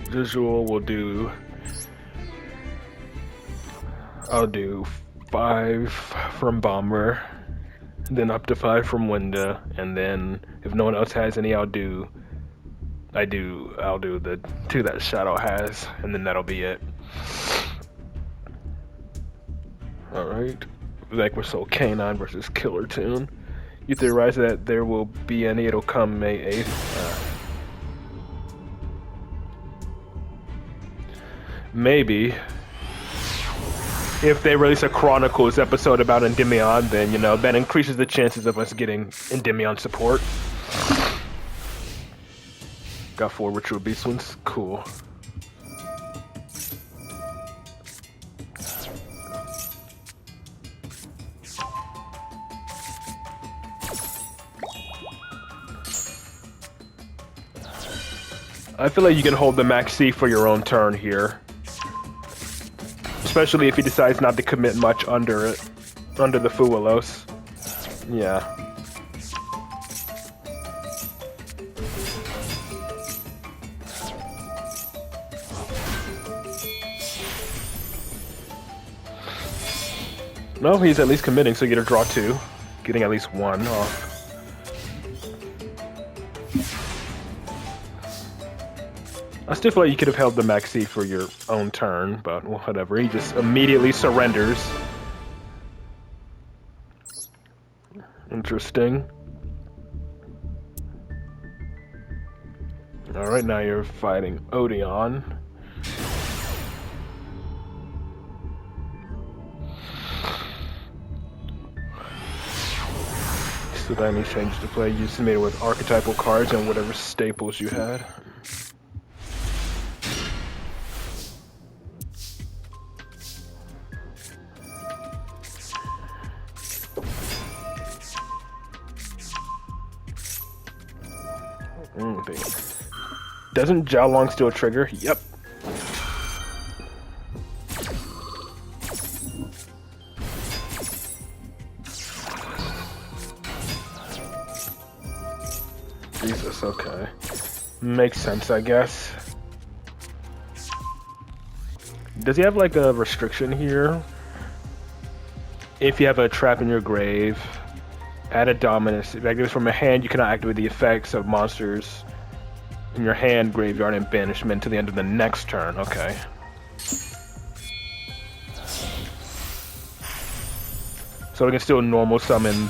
Visual will do. I'll do 5 from Bomber, then up to 5 from Winda, and then if no one else has any, I'll do the 2 that Shadow has, and then that'll be it. Alright. Like we're so K9 versus Killer Tune. You theorize that there will be any, it'll come May 8th. Maybe. If they release a Chronicles episode about Endymion, then, you know, that increases the chances of us getting Endymion support. Got 4 Ritual Beast ones. Cool. I feel like you can hold the Max C for your own turn here. Especially if he decides not to commit much under it. Under the Fuelos. Yeah. No, he's at least committing, so you get to draw 2. Getting at least 1 off. I still feel like you could have held the Maxi for your own turn, but whatever. He just immediately surrenders. Interesting. Alright, now you're fighting Odeon. So then he changed to play. You submitted with archetypal cards and whatever staples you had. Doesn't Jiaolong still trigger? Yep. Jesus, okay. Makes sense, I guess. Does he have like a restriction here? If you have a trap in your grave, add a dominance. If activated from a hand, you cannot activate the effects of monsters in your hand, graveyard, and banishment to the end of the next turn. Okay. So we can still normal summon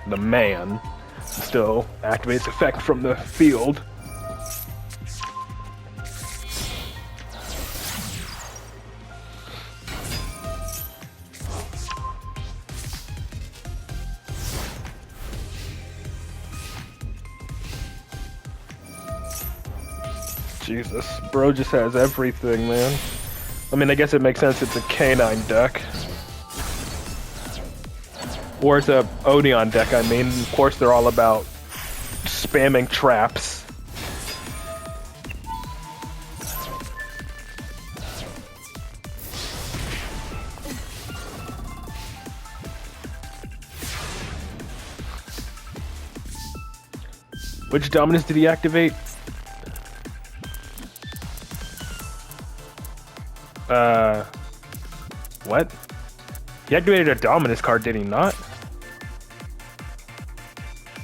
the man. Still activates effect from the field. Jesus, bro just has everything, man. I mean, I guess it makes sense it's a K9 deck. Or it's a Odeon deck, I mean. Of course, they're all about spamming traps. Which dominance did he activate? What? He activated a dominance card, did he not?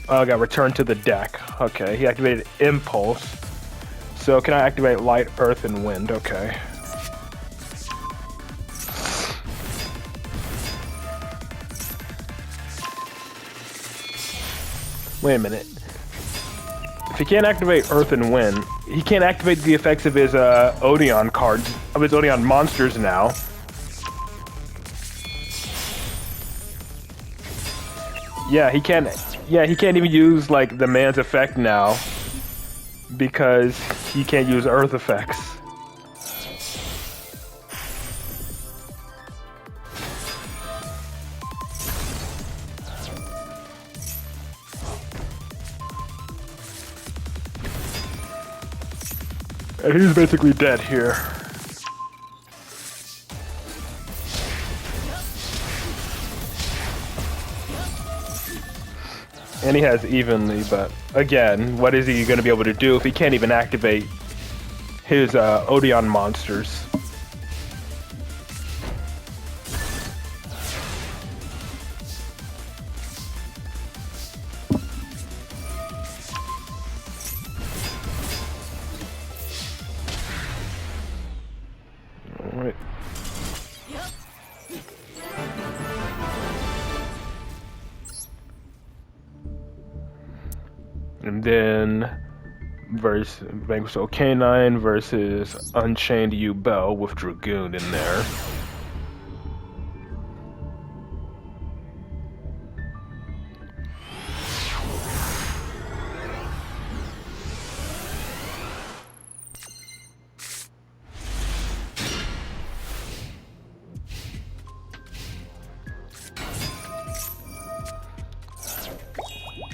Oh, got returned to the deck. Okay, he activated Impulse. So can I activate Light, Earth, and Wind? Okay. Wait a minute. If he can't activate Earth and Wind, he can't activate the effects of his Odeon cards, of his Odeon monsters now. Yeah, he can't. Yeah, he can't even use like the man's effect now because he can't use Earth effects. And he's basically dead here. And he has evenly, but again, what is he going to be able to do if he can't even activate his Odeon monsters. Alright. And then Vanquished Canine versus Unchained Bell with Dragoon in there.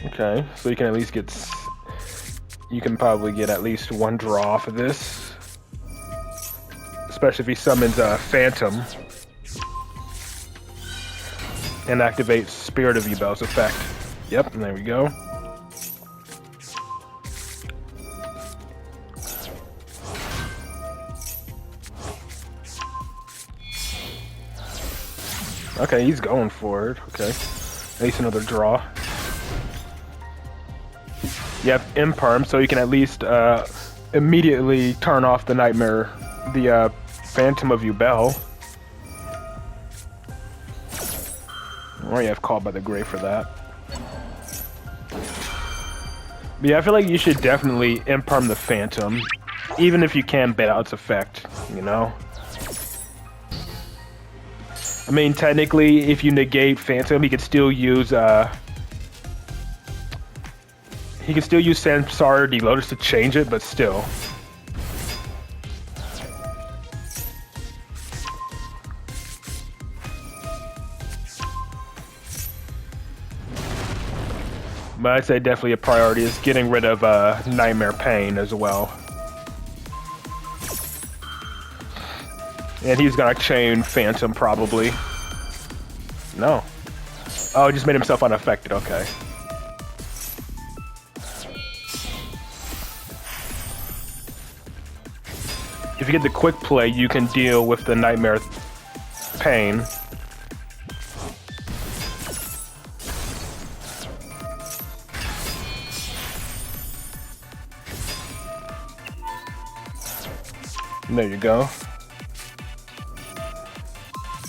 Okay, so you can at least get, you can probably get at least one draw off of this. Especially if he summons a Phantom. And activates Spirit of Yubel's effect. Yep, and there we go. Okay, he's going for it. Okay, at least another draw. You have Imperm, so you can at least immediately turn off the Nightmare, the Phantom of Yubel. Or you have Called by the Grave for that. But yeah, I feel like you should definitely Imperm the Phantom, even if you can bait out its effect, you know? I mean, technically, if you negate Phantom, he could still use, he can still use Samsara Delotus to change it, but still. But I'd say definitely a priority is getting rid of Nightmare Pain as well. And he's gonna chain Phantom probably. No. Oh, he just made himself unaffected, okay. If you get the quick play, you can deal with the Nightmare Pain. And there you go.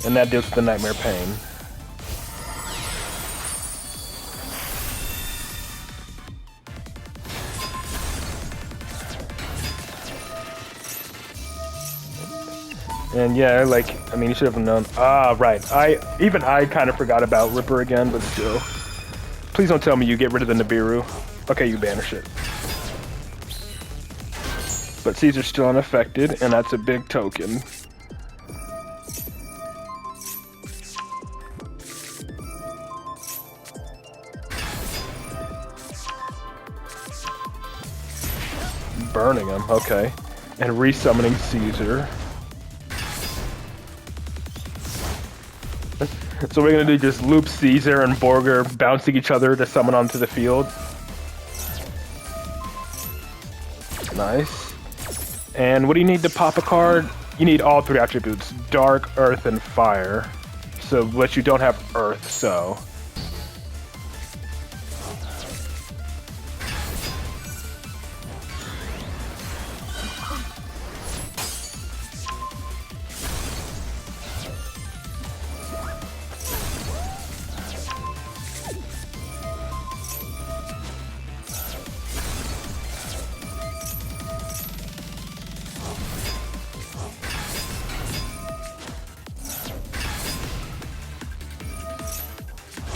And that deals with the Nightmare Pain. And yeah, like, I mean, you should have known. Ah, right. I kind of forgot about Ripper again, but still. Please don't tell me you get rid of the Nibiru. Okay, you banish it. But Caesar's still unaffected, and that's a big token. Burning him, okay. And resummoning Caesar. So we're gonna do just loop Caesar and Borger bouncing each other to summon onto the field. Nice. And what do you need to pop a card? You need all three attributes, Dark, Earth, and Fire. So, but you don't have Earth, so...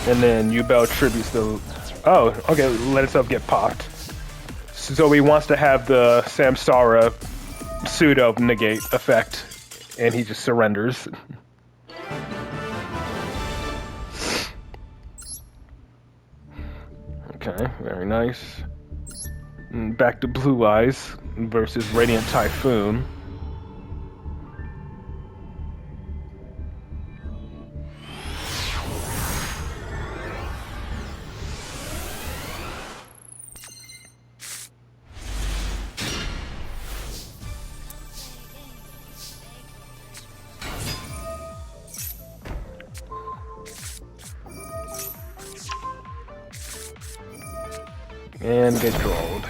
And then Yubel tributes the... Oh, okay, let itself get popped. So he wants to have the Samsara pseudo-negate effect, and he just surrenders. Okay, very nice. And back to Blue Eyes versus Radiant Typhoon. And get trolled.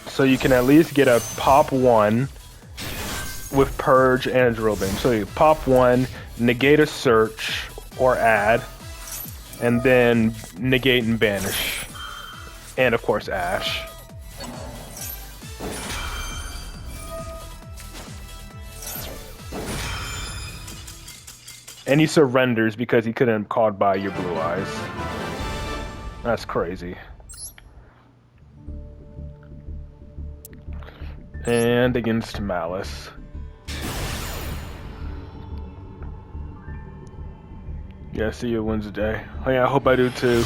So you can at least get a pop 1 with Purge and Drill Beam. So you pop 1, negate a search or add, and then negate and banish. And of course Ash. And he surrenders because he couldn't have called by your blue eyes. That's crazy. And against Malice. Yeah, see you Wednesday. Oh yeah, I hope I do too.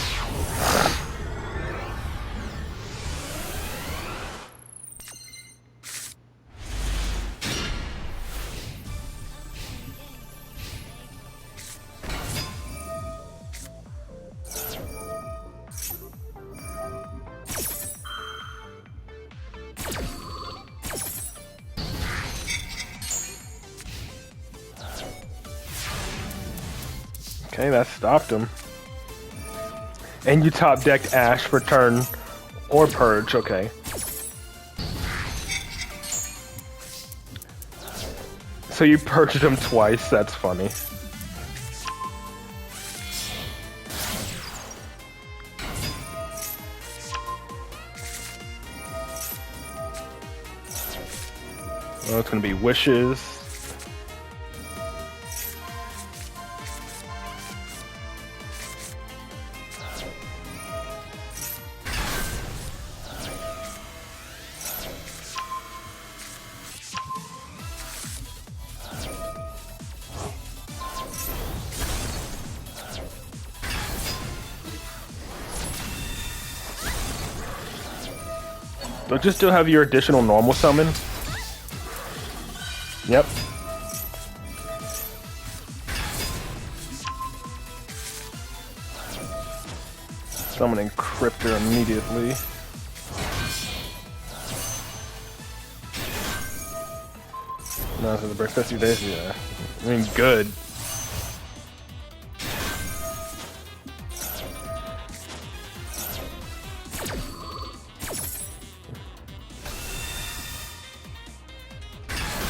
Okay, that stopped him. And you top decked Ash for turn or Purge, okay. So you purged him twice, that's funny. Well, it's gonna be Wishes. Don't you still have your additional normal summon? Yep. Summoning Cryptor immediately. No, for the break 50 days, yeah. I mean, good.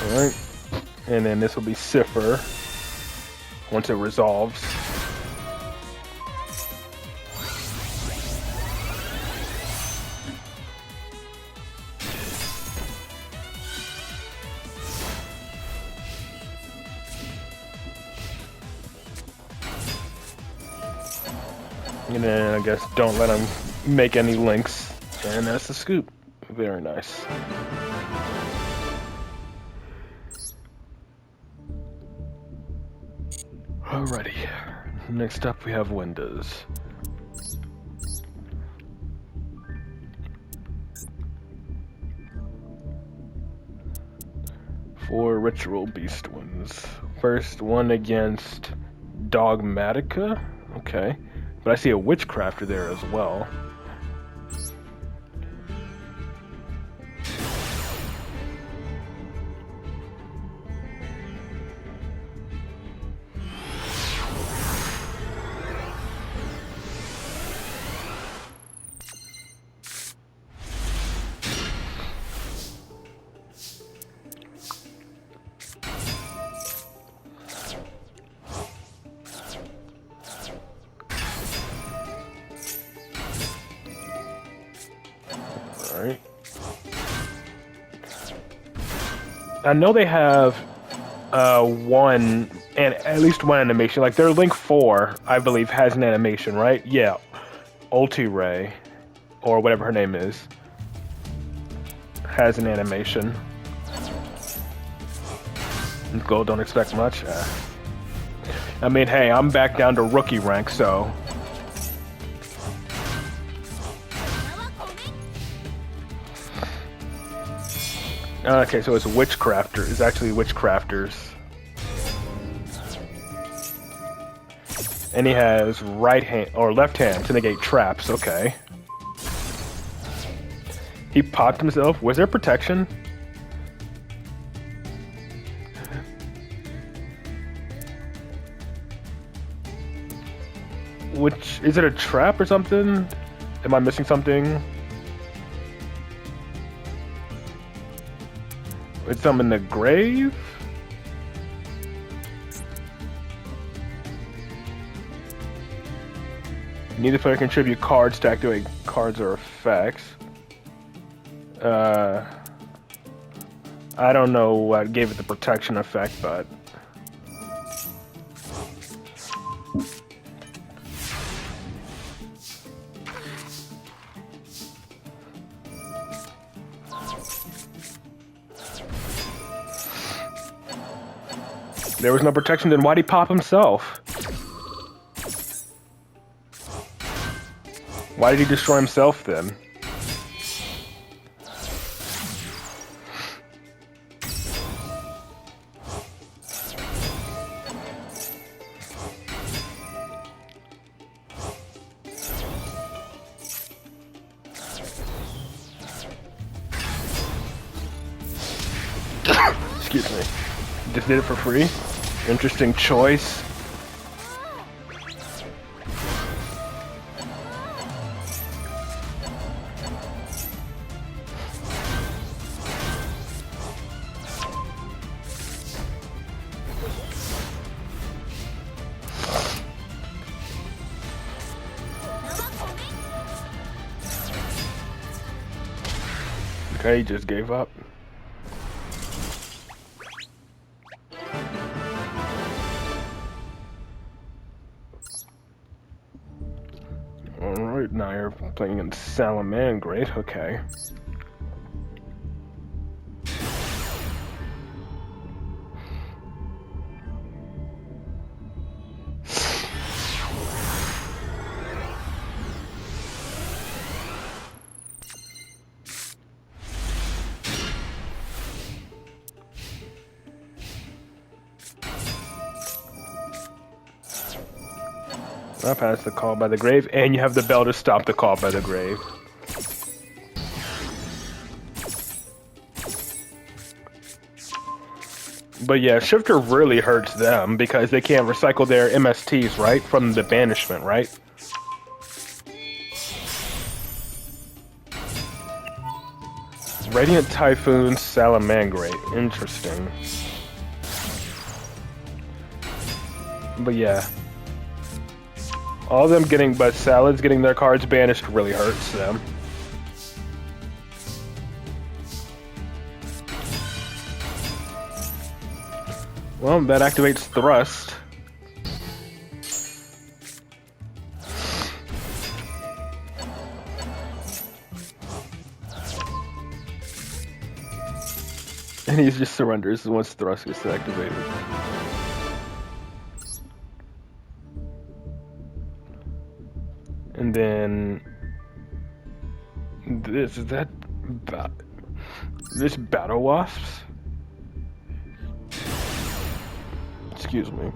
Alright, and then this will be Cipher once it resolves. And then I guess don't let him make any links. And that's the scoop. Very nice. Alrighty, next up we have Windows. Four Ritual Beast ones. First one against Dogmatica, okay. But I see a Witchcrafter there as well. Alright. I know they have one, and at least one animation. Like their Link 4, I believe, has an animation, right? Yeah. Ulti Ray, or whatever her name is, has an animation. Gold, don't expect much. I mean, hey, I'm back down to rookie rank, so... Okay, so it's Witchcrafter. It's actually Witchcrafters. And he has right hand or left hand to negate traps, okay. He popped himself. Was there protection? Which, is it a trap or something? Am I missing something? It's something in the grave? Neither player can contribute cards to activate cards or effects. I don't know what gave it the protection effect, but... There was no protection, then why'd he pop himself? Why did he destroy himself then? Excuse me. Just did it for free? Interesting choice. Okay, he just gave up. Alright, now you're playing in Salamangreat, okay. I'll pass the call by the grave, and you have the bell to stop the call by the grave. But yeah, Shifter really hurts them because they can't recycle their MSTs, right? From the banishment, right? Radiant Typhoon Salamangreat. Interesting. But yeah. All of them getting, but Salad's getting their cards banished really hurts them. Well, that activates Thrust. And he just surrenders once Thrust gets activated. And then this is that this Battle Wasps. Excuse me.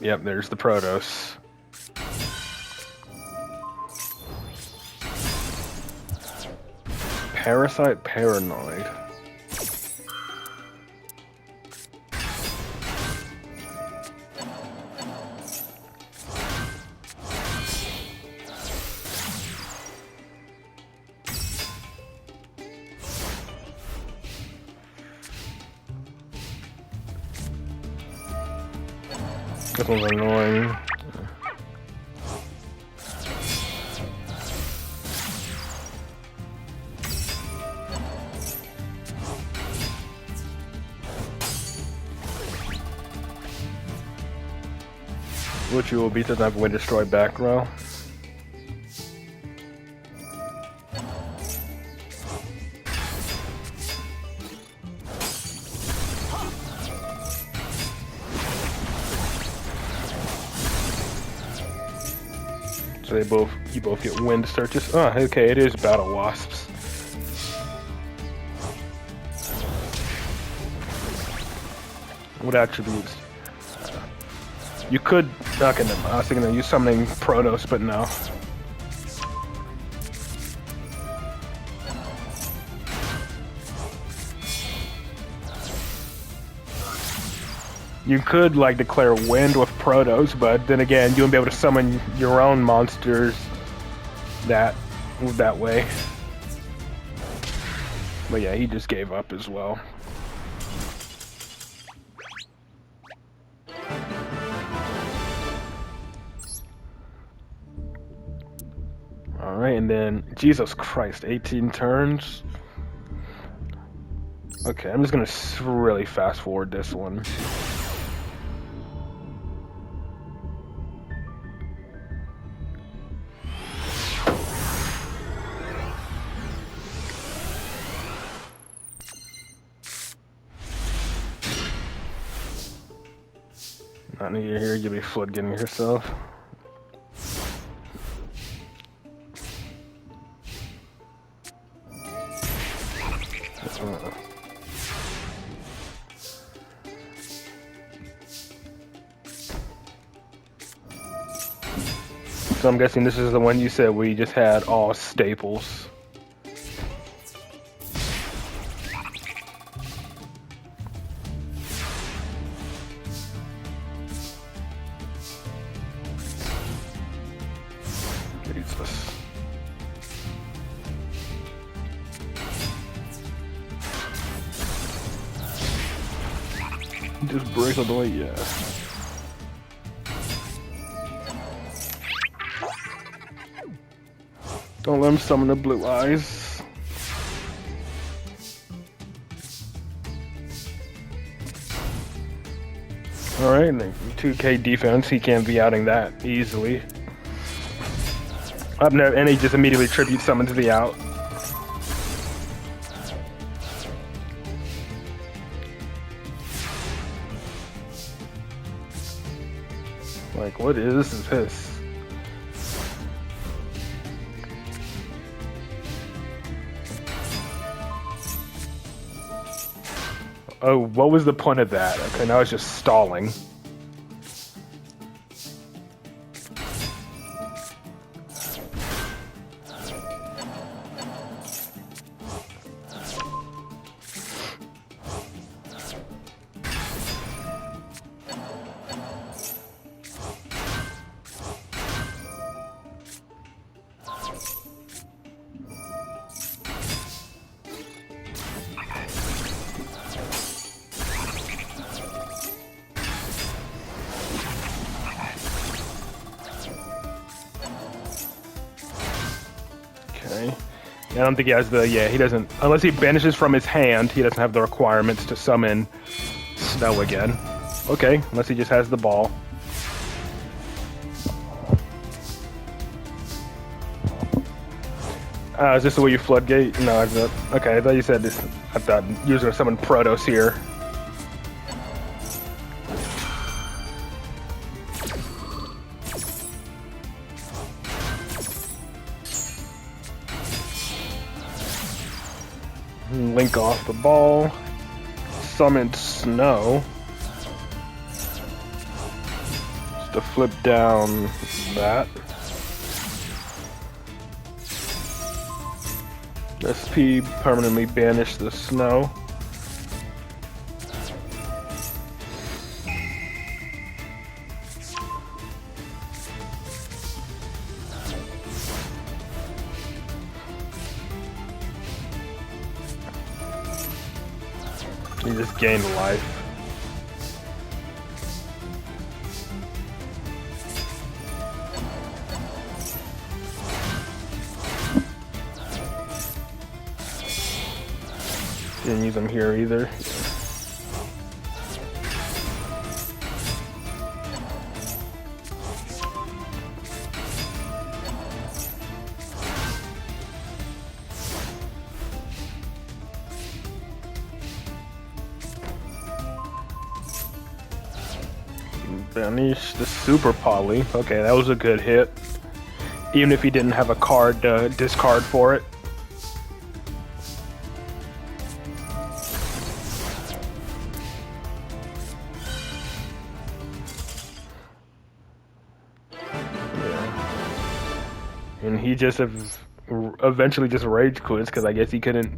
Yep, there's the Protoss. Parasite Paranoid. This one's annoying. Which you will beat doesn't have a way to destroy back row. So you both get wind searches. Oh, okay, it is Battle Wasps. What attributes? You could. Okay, never mind. I was thinking of you summoning Protos, but no. You could like declare wind with Protos, but then again, you wouldn't be able to summon your own monsters that way. But yeah, he just gave up as well. Alright, and then, Jesus Christ, 18 turns? Okay, I'm just gonna really fast forward this one. Not needed here, give me flood getting yourself. So I'm guessing this is the one you said where you just had all staples. Jesus. Just break all the way, yeah. Don't let him summon the blue eyes. Alright, 2k defense, he can't be outing that easily. Up no, and he just immediately tribute summons the out. Like, what is this? Oh, what was the point of that? Okay, now it's just stalling. Okay. I don't think he has the, yeah, he doesn't, unless he banishes from his hand, he doesn't have the requirements to summon Snow again. Okay, unless he just has the ball. Is this the way you floodgate? No, I thought, okay, I thought you said this, I thought you were going to summon Protos here. Link off the ball, summon Snow, just to flip down that. SP permanently banish the Snow. You just gained life. Didn't use them here either. Banish the Super Poly. Okay, that was a good hit. Even if he didn't have a card to discard for it. And he just eventually just rage quits because I guess he couldn't.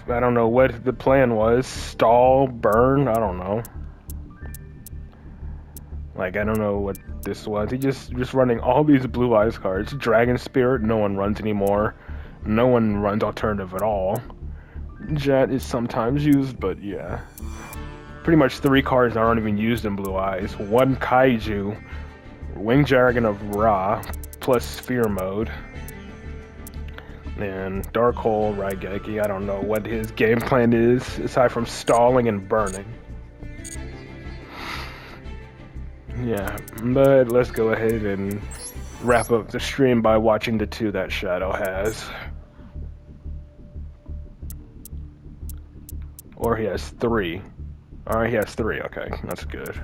I don't know what the plan was. Stall, burn, I don't know. Like, I don't know what this was. He just running all these Blue Eyes cards. Dragon Spirit, no one runs anymore. No one runs alternative at all. Jet is sometimes used, but yeah. Pretty much 3 cards aren't even used in Blue Eyes. 1 Kaiju, Winged Dragon of Ra, plus Sphere Mode. And Dark Hole, Raigeki, I don't know what his game plan is, aside from stalling and burning. Yeah, but let's go ahead and wrap up the stream by watching the 2 that Shadow has. Or he has 3. Alright, he has 3, okay, that's good.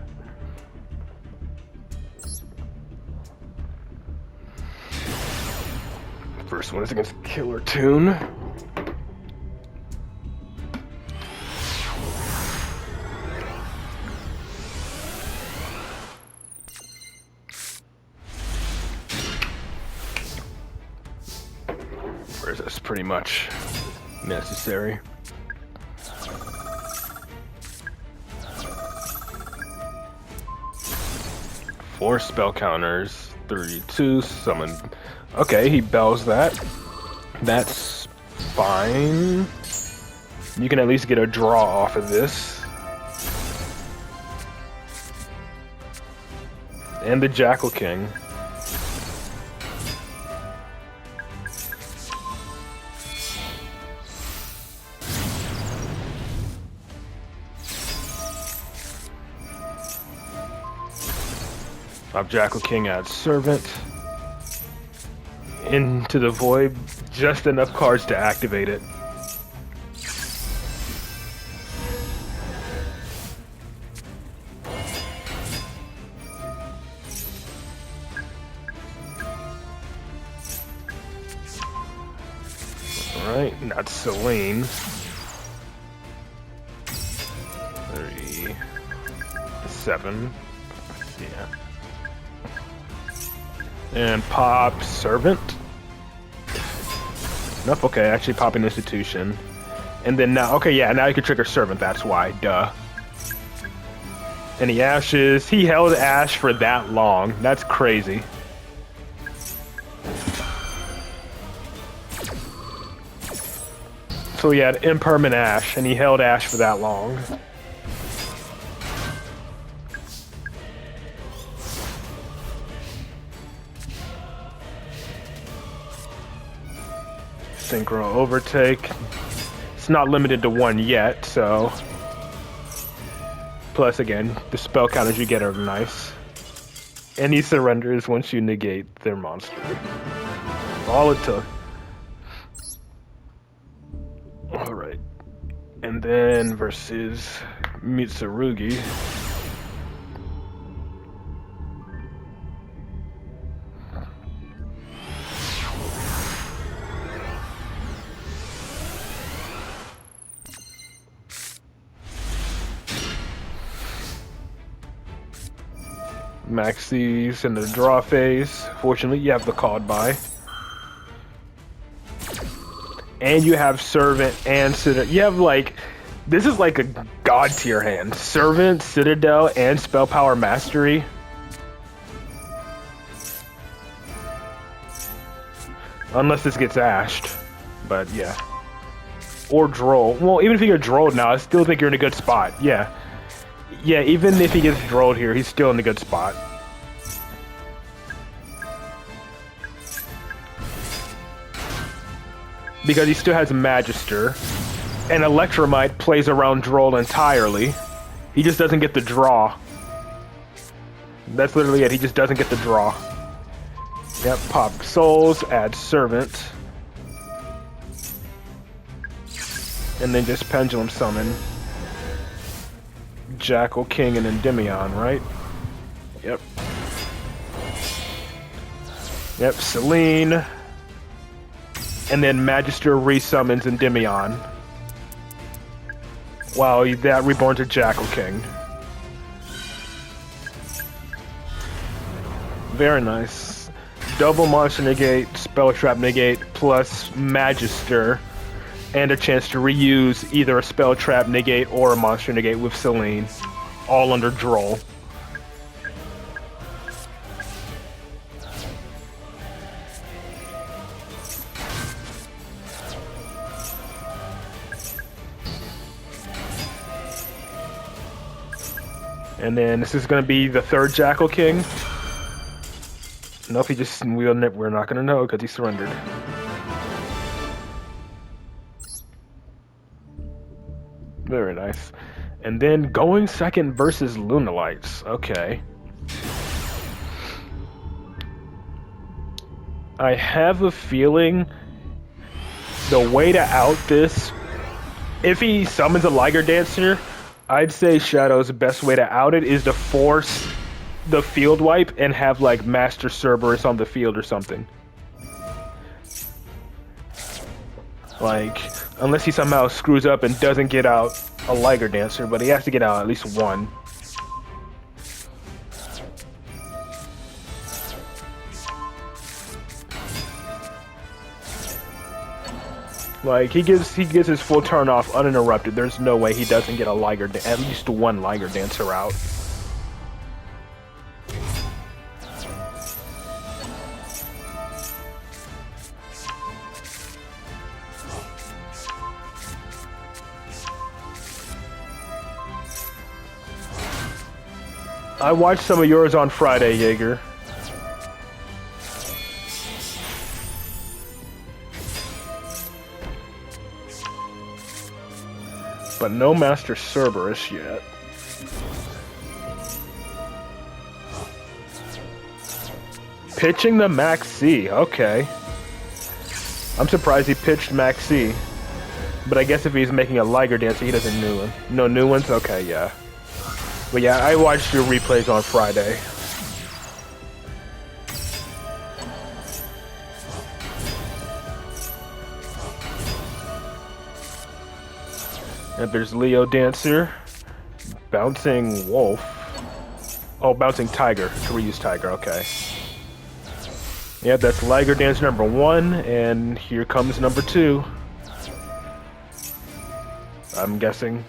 First one is against Killer Toon. Whereas that's pretty much necessary. Four spell counters, 32, summon. Okay, he bells that. That's fine. You can at least get a draw off of this. And the Jackal King. Jackal King adds Servant. Into the Void, just enough cards to activate it. Alright, that's Selene. 37. Yeah. And pop Servant. Nope, okay, actually popping Institution. And then now, okay, yeah, now you can trigger Servant, that's why, duh. And he Ashes, he held Ash for that long, that's crazy. So he had Impermanent Ash, and he held Ash for that long. Synchro Overtake. It's not limited to 1 yet, so... Plus, again, the spell counters you get are nice. And he surrenders once you negate their monster. All it took. Alright. And then versus Mitsurugi. Maxie's in the draw phase. Fortunately, you have the called by. And you have Servant and Citadel. You have like, this is like a god tier hand. Servant, Citadel, and Spell Power Mastery. Unless this gets ashed. But yeah. Or Droll. Well, even if you get Drolled now, I still think you're in a good spot. Yeah. Yeah, even if he gets Drolled here, he's still in a good spot. Because he still has Magister, and Electromite plays around Droll entirely. He just doesn't get the draw. That's literally it, he just doesn't get the draw. Yep, pop Souls, add Servant. And then just Pendulum Summon. Jackal, King, and Endymion, right? Yep. Yep, Selene. And then Magister resummons Endymion. Wow, that reborn to Jackal King. Very nice. double monster negate, spell trap negate, plus magister, and a chance to reuse either a spell trap negate or a monster negate with Celine, all under Droll. And then this is going to be the third Jackal King. Nope, we're not going to know because he surrendered. Very nice. And then going second versus Lunalights. Okay. I have a feeling the way to out this, if he summons a Liger Dancer, I'd say Shadow's best way to out it is to force the field wipe and have like Master Cerberus on the field or something. Like, unless he somehow screws up and doesn't get out a Liger Dancer, but he has to get out at least one. Like, he gives his full turn off uninterrupted. There's no way he doesn't get at least one Liger Dancer out. I watched some of yours on Friday, Jaeger. But no Master Cerberus yet. Pitching the Max C, okay. I'm surprised he pitched Max C. But I guess if he's making a Liger Dancer, he doesn't new one. No new ones? Okay, yeah. But yeah, I watched your replays on Friday. And there's Leo Dancer. Bouncing Wolf. Oh, Bouncing Tiger. To reuse Tiger, okay. Yeah, that's Liger Dancer number 1, and here comes number 2. I'm guessing.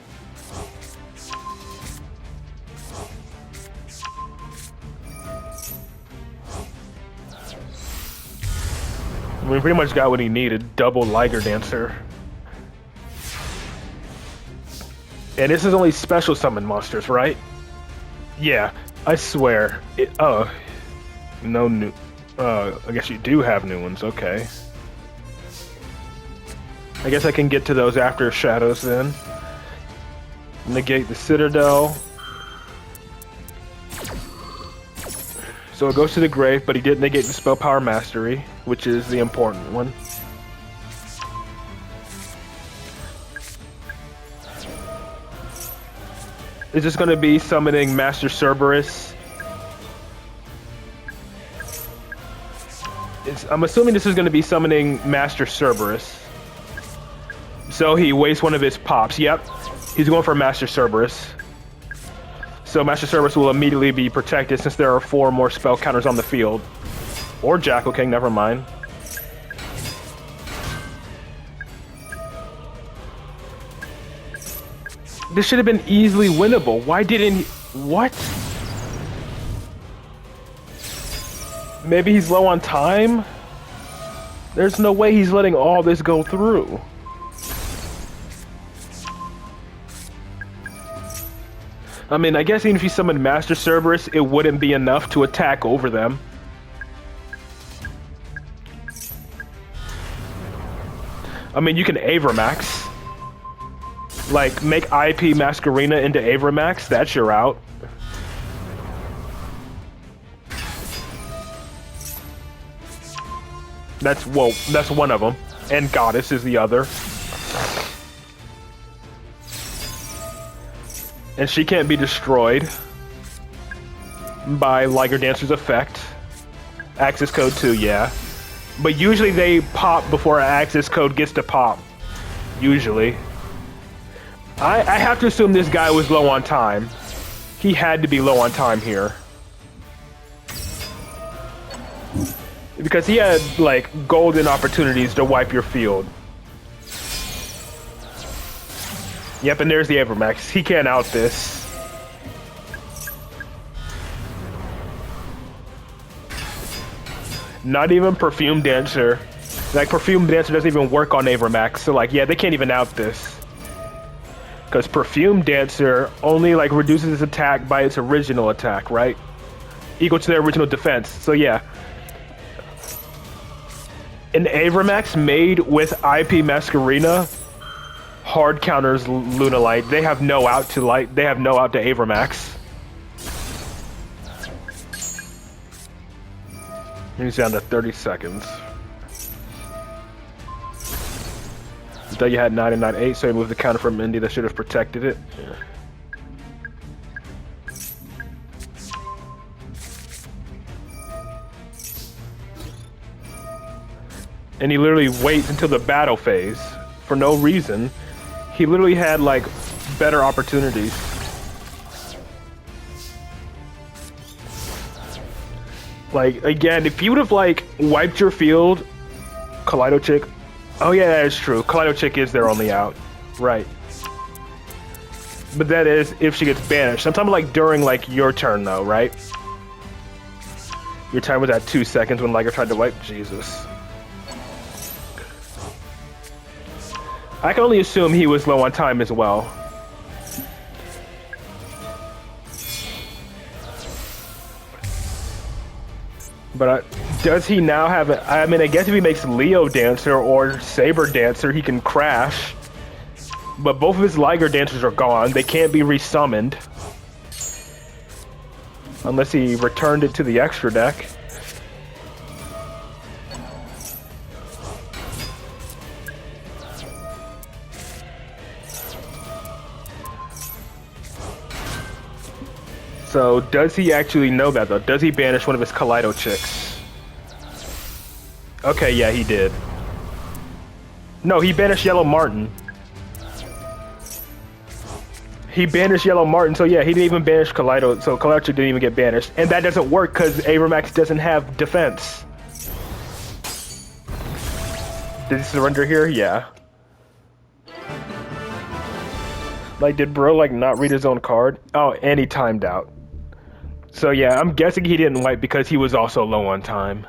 We pretty much got what he needed. Double Liger Dancer. And this is only special summon monsters, right? Yeah, I swear. No new... I guess you do have new ones, okay. I guess I can get to those after Shadows then. Negate the Citadel. So it goes to the grave, but he did negate the Spell Power Mastery, which is the important one. Is this going to be summoning Master Cerberus? I'm assuming this is going to be summoning Master Cerberus. So he wastes one of his pops. Yep, he's going for Master Cerberus. So Master Cerberus will immediately be protected since there are 4 more spell counters on the field. Or Jackal King, never mind. This should have been easily winnable. Why didn't he... What? Maybe he's low on time? There's no way he's letting all this go through. I mean, I guess even if he summoned Master Cerberus, it wouldn't be enough to attack over them. I mean, you can Avermax. Like, make IP Masquerena into Avermax, that's your route. That's one of them. And Goddess is the other. And she can't be destroyed by Liger Dancer's effect. Access code 2, yeah. But usually they pop before access code gets to pop. Usually. I have to assume this guy was low on time. He had to be low on time here. Because he had, like, golden opportunities to wipe your field. Yep, and there's the Avermax. He can't out this. Not even Perfume Dancer. Like, Perfume Dancer doesn't even work on Avermax, so, like, yeah, they can't even out this. Because Perfume Dancer only, like, reduces its attack by its original attack, right? Equal to their original defense, so yeah. An Avermax made with IP Masquerena hard counters Lunalight. They have no out to light. They have no out to Avermax. He's down to 30 seconds. I thought you had 9 and not 8, so he moved the counter from Indy that should have protected it. Yeah. And he literally waits until the battle phase for no reason. He literally had, like, better opportunities. Like, again, if you would have, like, wiped your field, Kaleido Chick. Oh, yeah, that is true. Kaleido Chick is their only out. Right. But that is if she gets banished. I'm talking, like, during, like, your turn, though, right? Your time was at 2 seconds when Liger tried to wipe. Jesus. I can only assume he was low on time as well. But does he now have a... I mean, I guess if he makes Leo Dancer or Saber Dancer, he can crash. But both of his Liger Dancers are gone. They can't be resummoned. Unless he returned it to the extra deck. So, does he actually know that, though? Does he banish one of his Kaleido Chicks? Okay, yeah, he did. No, he banished Yellow Martin. He banished Yellow Martin, so yeah, he didn't even banish Kaleido, so Kaleido Chick didn't even get banished. And that doesn't work, because Avermax doesn't have defense. Did he surrender here? Yeah. Like, did bro, like, not read his own card? Oh, and he timed out. So yeah, I'm guessing he didn't wipe because he was also low on time.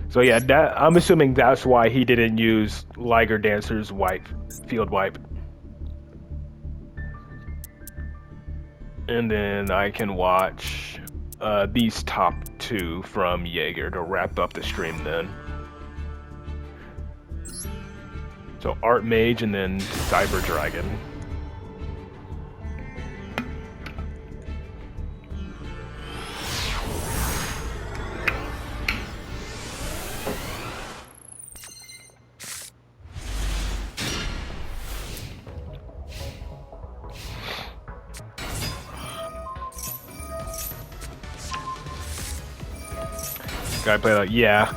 So yeah, that I'm assuming that's why he didn't use Liger Dancer's wipe, field wipe. And then I can watch these top 2 from Jaeger to wrap up the stream then. So Art Mage and then Cyber Dragon. Gotta play that, yeah.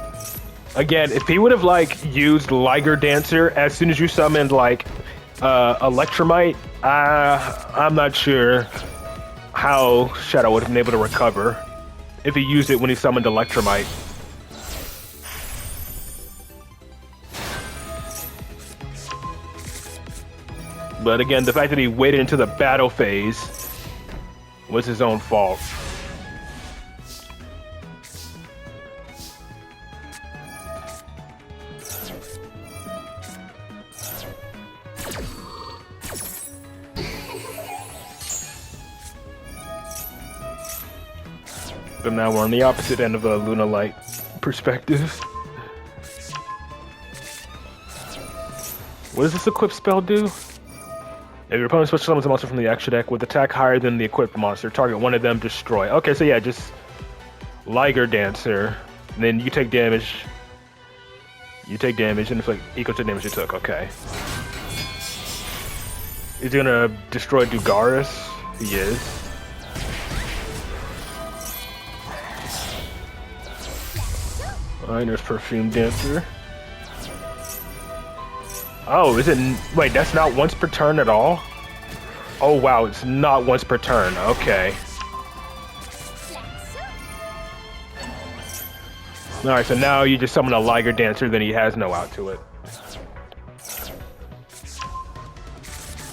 Again, if he would have, like, used Liger Dancer as soon as you summoned, like, Electromite, I'm not sure how Shadow would have been able to recover if he used it when he summoned Electromite. But again, the fact that he waited into the battle phase was his own fault. But now we're on the opposite end of a Lunalight perspective. What does this equip spell do? If your opponent switches summons a monster from the extra deck with attack higher than the equipped monster, target one of them, destroy. Okay, so yeah, just Liger Dancer. And then you take damage. You take damage and inflict equal to the damage you took. Okay. Is he gonna destroy Dugaris? He is. Alright, there's Perfume Dancer. Oh, is it... Wait, that's not once per turn at all? Oh, wow, it's not once per turn. Okay. Alright, so now you just summon a Liger Dancer, then he has no out to it.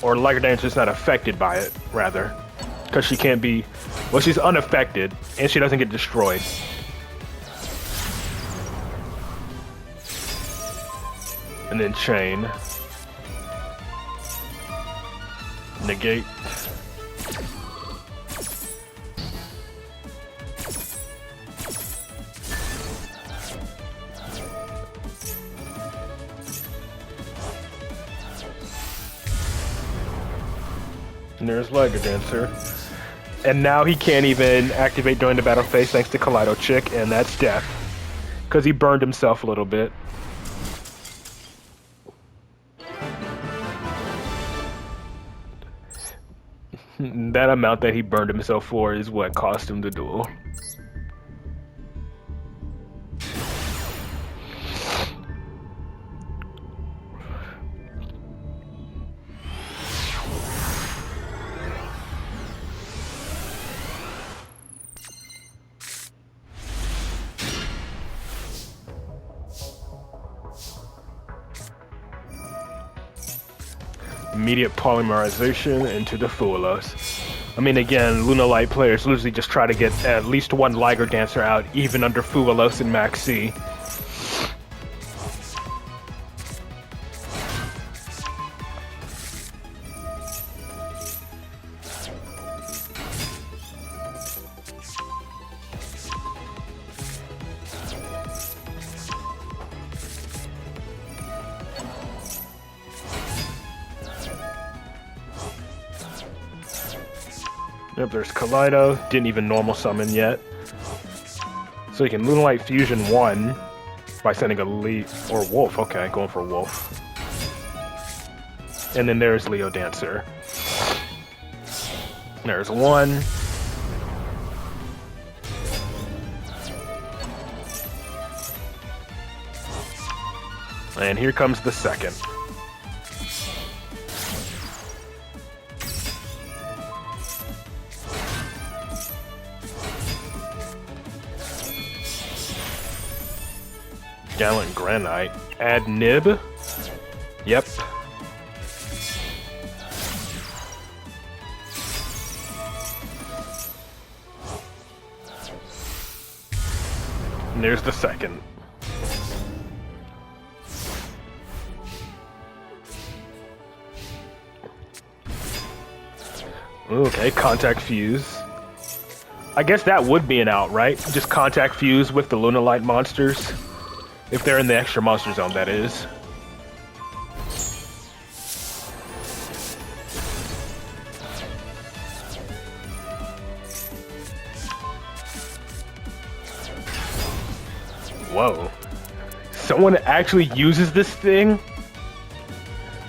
Or Liger Dancer's not affected by it, rather. Because she can't be... Well, she's unaffected, and she doesn't get destroyed. And then chain. Negate. And there's Liger Dancer. And now he can't even activate during the battle phase thanks to Kaleido Chick, and that's death. Because he burned himself a little bit. That amount that he burned himself for is what cost him the duel. Immediate polymerization into the Fuelos. I mean, again, Lunalight players usually just try to get at least one Liger Dancer out, even under Fuelos and Max C. Yep, there's Kaleido. Didn't even normal summon yet. So you can Lunalight Fusion 1 by sending a or Wolf. Okay, going for Wolf. And then there's Leo Dancer. There's one. And here comes the second. Gallant Granite. Add Nib. Yep. And there's the second. Okay, Contact Fuse. I guess that would be an out, right? Just Contact Fuse with the Lunalight monsters. If they're in the extra monster zone, that is. Whoa. Someone actually uses this thing?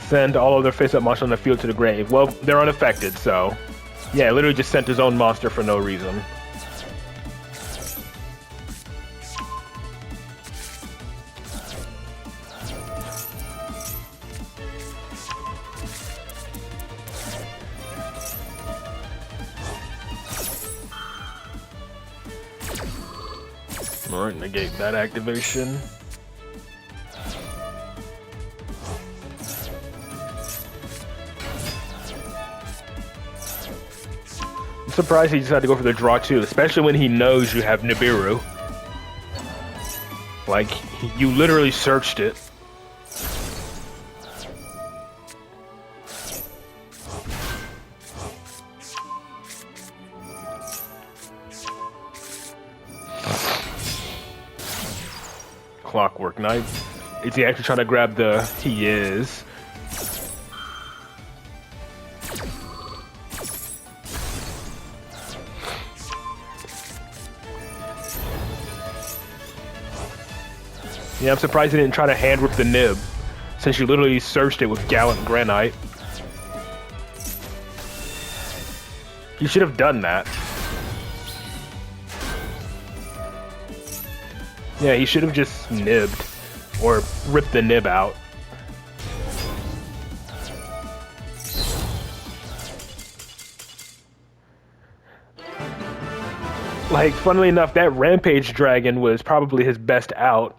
Send all of their face-up monsters on the field to the grave. Well, they're unaffected, so... Yeah, literally just sent his own monster for no reason. Alright, negate that activation. I'm surprised he decided to go for the draw too, especially when he knows you have Nibiru. Like, you literally searched it. Clockwork Knight. Is he actually trying to grab the... He is. Yeah, I'm surprised he didn't try to hand whip the Nib, since you literally searched it with Gallant Granite. You should have done that. Yeah, he should have just nibbed, or ripped the nib out. Like, funnily enough, that Rampage Dragon was probably his best out,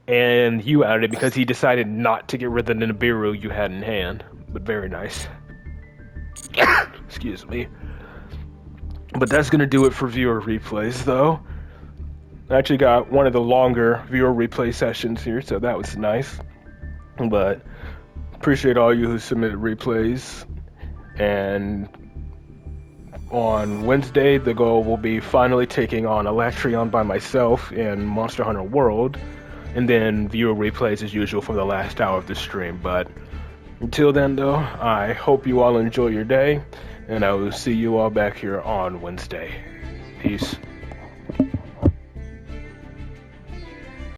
and you outed it because he decided not to get rid of the Nibiru you had in hand. But very nice. Excuse me. But that's gonna do it for viewer replays, though. I actually got one of the longer viewer replay sessions here, so that was nice. But appreciate all you who submitted replays. And on Wednesday, the goal will be finally taking on Electrion by myself in Monster Hunter World, and then viewer replays as usual for the last hour of the stream. But until then, though, I hope you all enjoy your day, and I will see you all back here on Wednesday. Peace.